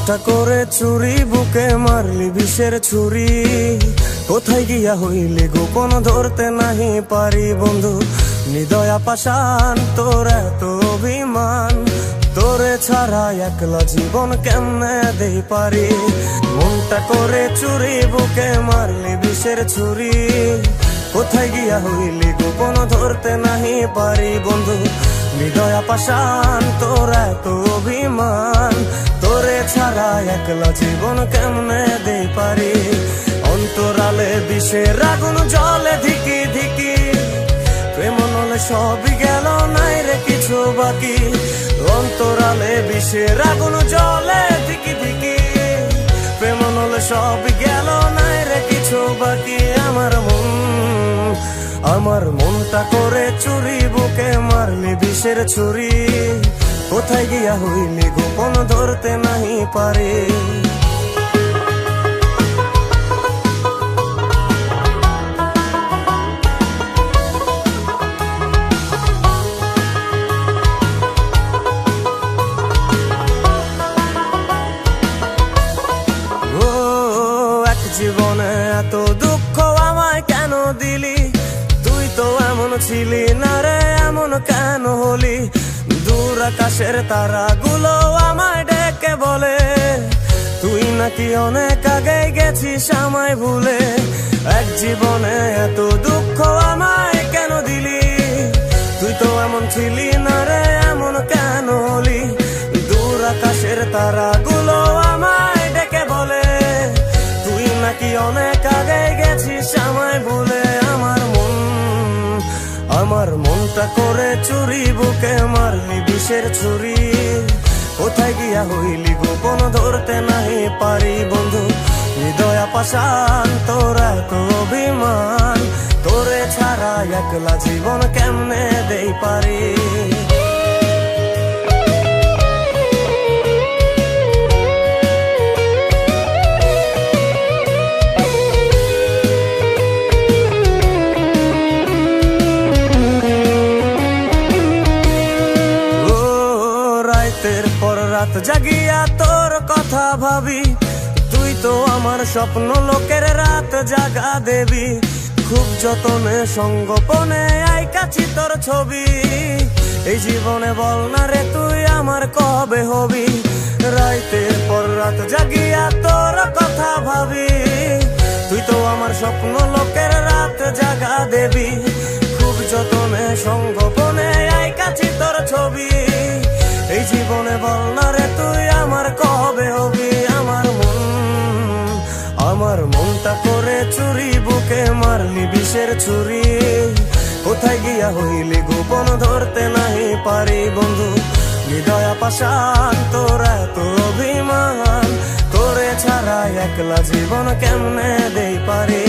মনটা করে চুরি বুকে মারলি বিষের ছুরি। কোথায় গিয়া হইলি গোপন ধরতে নাহি পারি বন্ধু। হৃদয়া পাষাণ তোর এত অভিমান, তোরে ছাড়া একলা জীবন কেমনে দেই পারি। মনটা করে চুরি বুকে মারলি বিষের ছুরি। কোথায় গিয়া হইলি গোপন ধরতে নাহি পারি বন্ধু। হৃদয়া পাষাণ তোর এত অভিমান, তোরে ছাড়া একলা জীবন কেমনে দেই পারি। অন্তরালে বিষের আগুন জ্বলে ধিকি ধিকি, প্রেম নলে সবই গেল নাই রে কিছু বাকি। অন্তরালে বিষের আগুন জ্বলে ধিকি ধিকি, প্রেম নলে সবই গেল নাই রে কিছু বাকি। আমার মনটা করে চুরি বুকে মারলি বিষের ছুরি। কোথায় গিয়া হইলি গোপন ধরতে নাহি পারি। এক জীবনে এত দুঃখ আমায় কেন দিলি? তুই তো এমন ছিলি না রে, এমন কেন হলি? দূর আকাশের তারাগুলো আমায় ডেকে বলে, তুই নাকি অনেক আগে গেছিস আমায় ভুলে। এক জীবনে এত দুঃখ আমায় কেন দিলি? তুই তো এমন ছিলি না রে, এমন কেন হলি? দূর আকাশের তারাগুলো আমায় ডেকে বলে, তুই নাকি অনেক আগে গেছিস আমায় ভুলে। আমার মনটা করে চুরি বুকে মারলি বিষের ছুরি। কোথায় গিয়া হইলি গোপন ধরতে নাহি পারি বন্ধু। হৃদয়া পাষাণ তোর এত অভিমান, তোরে ছাড়া একলা জীবন কেমনে দেই পারি। রাতের পর রাত জাগিয়া তোর কথা ভাবি, তুই তো আমার স্বপ্ন লোকের রাত জাগা দেবী। খুব যতনে সঙ্গোপনে আইকাছি তোর ছবি। এই জীবনে বল না রে তুই আমার কবে হবি? রাতের পর রাত জাগিয়া তোর কথা ভাবি, তুই তো আমার স্বপ্ন লোকের রাত জাগা দেবী। খুব যতনে সঙ্গোপনে আইকাছি তোর ছবি। এই জীবনে বল না রে তুই আমার কবে হবি? আমার মনটা করে চুরি বুকে মারলি বিষের ছুরি। কোথায় গিয়া হইলি গোপন ধরতে নাহি পারি বন্ধু। হৃদয়া পাষাণ তোর এত অভিমান, তোরে ছাড়া একলা জীবন কেমনে দেই পারি।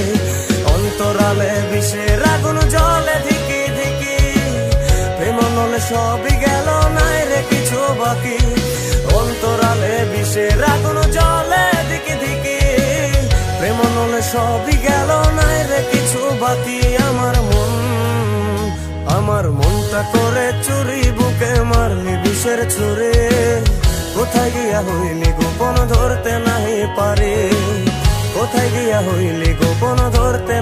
অন্তরালে বিষের আগুন জ্বলে ধিকি ধিকি, প্রেম নলে সবই গেল নাই রে কিছু বাকি। অন্তরালে বিষের আগুন জ্বলে ধিকি ধিকি, প্রেম নলে সবই গেল নাই রে কিছু বাকি। আমার মনটা করে চুরি বুকে মারলি বিষের ছুরি। কোথায় গিয়া হইলি গোপন ধরতে নাহি পারি। কোথায় গিয়া হইলি গোপন ধরতে